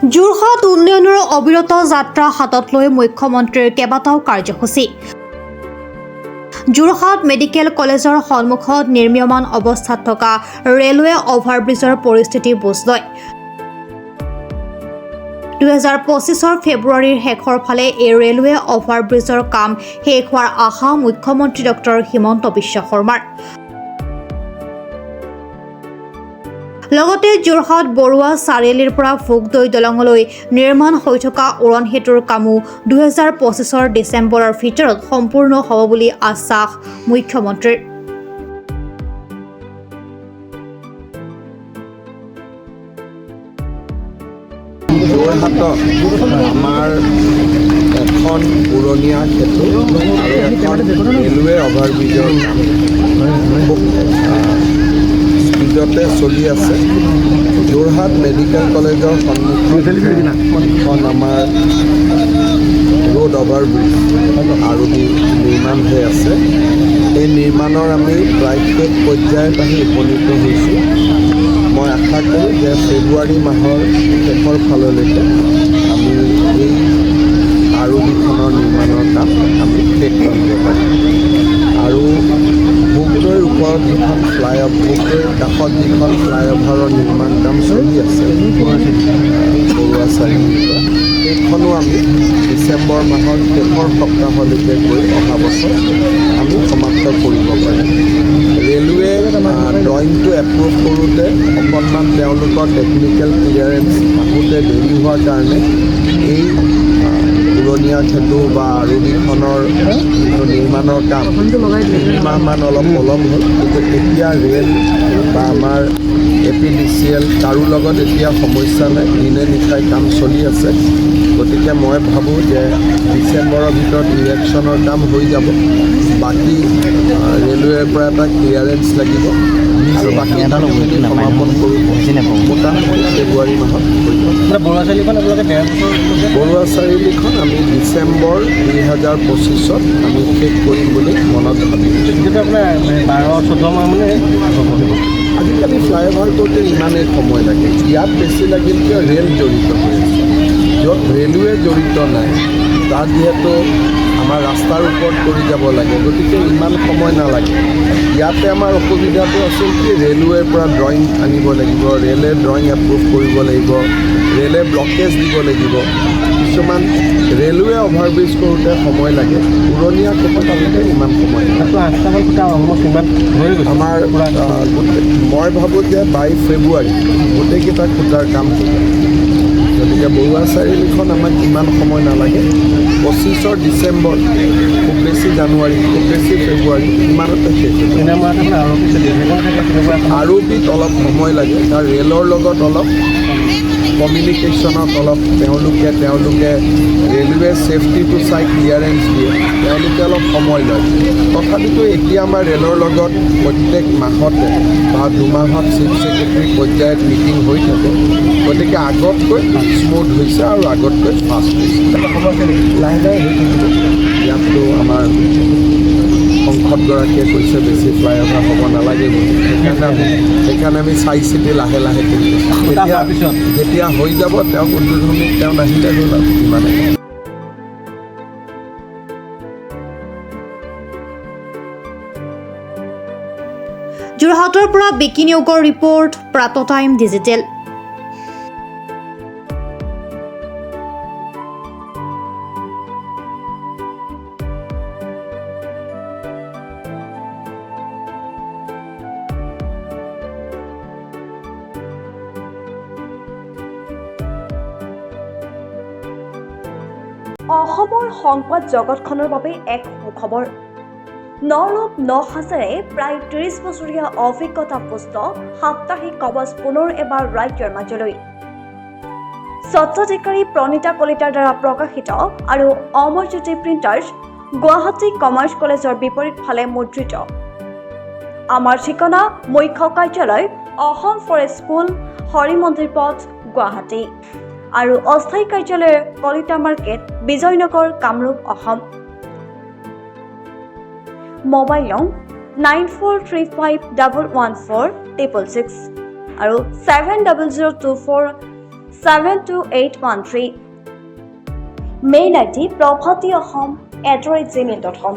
যোৰহাট উন্নয়নৰ অবিৰত যাত্ৰা হাতত লৈ মুখ্যমন্ত্ৰীৰ কেইবাটাও কাৰ্যসূচী। যোৰহাট মেডিকেল কলেজৰ সন্মুখত নিৰ্মীয়মান অৱস্থাত থকা ৰেলৱে অভাৰব্ৰিজৰ পৰিস্থিতি বুজ লয়। 2025 ফেব্ৰুৱাৰীৰ শেষৰ ফালে এই ৰেলৱে অভাৰব্ৰিজৰ কাম শেষ হোৱাৰ আশা মুখ্যমন্ত্ৰী ডক্টৰ হিমন্ত বিশ্ব শৰ্মাৰ। লগতে যোৰহাট বৰুৱা চাৰিআলিৰ পৰা ভোগদৈ দলঙলৈ নিৰ্মাণ হৈ থকা উৰণ সেতুৰ কামো 2025 ডিচেম্বৰৰ ভিতৰত সম্পূৰ্ণ হ'ব বুলি আশ্বাস মুখ্যমন্ত্ৰীৰ। যোৰহাটত আমাৰ এখন উৰণীয়া সেতু আৰু এখন ৰেলৱে অভাৰব্ৰিজৰ স্পীডতে চলি আছে। যোৰহাট মেডিকেল কলেজৰ সন্মুখত এখন আমাৰ ৰোড অভাৰব্ৰিজ আৰু নিৰ্মাণ হৈ আছে। এই নিৰ্মাণৰ আমি প্ৰায় শেষ পৰ্যায়ত আহি উপনীত হৈছোঁ। মই আশা কৰোঁ যে ফেব্ৰুৱাৰী মাহৰ শেষৰ ফাললৈকে আমি এই আৰবিখনৰ নিৰ্মাণৰ কাম আমি শেষ কৰিব পাৰিম। আৰু ভোগদৈৰ ওপৰত যিখন ভোগদৈৰ কাষত যিখন ফ্লাইঅভাৰৰ নিৰ্মাণ কাম চলি আছে বৰুৱা চাৰিআলিৰ পৰা, সেইখনো আমি ডিচেম্বৰ মাহৰ শেষৰ সপ্তাহলৈকে গৈ অহা বছৰ আমি সমাপ্ত কৰিব পাৰিম। ৰেলৱে ড্ৰয়িংটো এপ্ৰুভ কৰোঁতে অকণমান তেওঁলোকৰ টেকনিকেল ক্লিয়াৰেঞ্চ আহোঁতে দেৰি হোৱাৰ কাৰণে এই উৰণীয়া সেতু বা আৰবিখনৰ যিটো নিৰ্মাণৰ কাম 3 মাহমান অলপ পলম হ'ল। কিন্তু এতিয়া ৰেল বা আমাৰ APDCL কাৰো লগত এতিয়া সমস্যা নাই, দিনে নিশাই কাম চলি আছে। গতিকে মই ভাবোঁ যে ডিচেম্বৰৰ ভিতৰত ইলেকশ্যনৰ কাম হৈ যাব। বাকী ৰেলৱেৰ পৰা এটা ক্লিয়াৰেঞ্চ লাগিব আৰু বাকী কামখিনি সমাপন কৰোঁ মোটামুটি ফেব্ৰুৱাৰী মাহত হৈ যাব। বৰুৱা চাৰিআলিখন আমি ডিচেম্বৰ 2025 আমি শেষ কৰিম বুলি মনত ভাবিছোঁ। আজিকালি ফ্লাইঅভাৰ কৰোঁতে ইমানেই সময় লাগে। ইয়াত বেছি লাগিল কিয় ৰেল জড়িত হৈ আছে। য'ত ৰেলৱে জড়িত নাই তাত যিহেতু আমাৰ ৰাস্তাৰ ওপৰত কৰি যাব লাগে, গতিকে ইমান সময় নালাগে। ইয়াতে আমাৰ অসুবিধাটো আছিল কি ৰেলৱেৰ পৰা ড্ৰয়িং আনিব লাগিব, ৰেলে ড্ৰয়িং এপ্ৰুভ কৰিব লাগিব, ৰেলে ব্লকেজ দিব লাগিব। কিছুমান ৰেলৱে অভাৰব্ৰিজ কৰোঁতে সময় লাগে, উৰণীয়া সেতুত আনোতে ইমান সময় আমাৰ মই ভাবোঁ যে বাই ফেব্ৰুৱাৰী গোটেইকেইটা খুঁটাৰ কাম হৈ যাব। গতিকে বৰুৱা চাৰিআলিখন আমাক ইমান সময় নালাগে। 25 ডিচেম্বৰ, খুব বেছি জানুৱাৰী, খুব বেছি ফেব্ৰুৱাৰী ইমানতে শেষ হ'ব। আৰবিত অলপ সময় লাগে, কাৰণ ৰেলৰ লগত অলপ কমিউনিকেশ্যনত অলপ তেওঁলোকে ৰেলৱে ছেফটিটো চাই ক্লিয়াৰেঞ্চ দিয়ে, তেওঁলোকে অলপ সময় লয়। তথাপিতো এতিয়া আমাৰ ৰেলৰ লগত প্ৰত্যেক মাহতে বা দুমাহত চিফ ছেক্ৰেটাৰী পৰ্যায়ত মিটিং হৈ থাকে। গতিকে আগতকৈ স্মুথ হৈছে আৰু আগতকৈ ফাষ্ট হৈছে। লাহে লাহে হৈ থাকিব। ইয়াততো আমাৰ সংসদগৰাকীয়ে কৈছে বেছি ফ্লাইঅভাৰ হ'ব নালাগে বুলি। সেইকাৰণে আমি চাই চিতি লাহে লাহে কৰি আছোঁ। যেতিয়া হৈ যাব তেওঁক উদ্বোধনী তেওঁ নাহিলে হ'ল আৰু ইমানে। যোৰহাটৰ পৰা বিকি নিয়োগৰ ৰিপৰ্ট, প্ৰাত টাইম ডিজিটেল। অসমৰ সংবাদ জগতখনৰ বাবে এক সুখবৰ। নৰূপ নসাজেৰে প্ৰায় 30 বছৰীয়া অভিজ্ঞতাপুষ্ট সাপ্তাহিক কবচ পুনৰ এবাৰ ৰাজ্যৰ মাজলৈ। স্বত্বাধিকাৰী প্ৰণীতা কলিতাৰ দ্বাৰা প্ৰকাশিত আৰু অমৰজ্যোতি প্ৰিণ্টাৰ্ছ, গুৱাহাটী কমাৰ্চ কলেজৰ বিপৰীত ফালে মুদ্ৰিত। আমাৰ ঠিকনা মুখ্য কাৰ্যালয় অসম ফৰেষ্ট স্কুল, হৰি মন্দিৰ পথ, গুৱাহাটী আৰু অস্থায়ী কাৰ্যালয় কলিতা মাৰ্কেট, বিজয়নগৰ, কামৰূপ, অসম। মোবাইল নং 9435114666 আৰু 700247 72813 মেইল ID probhatiahom@gmail.com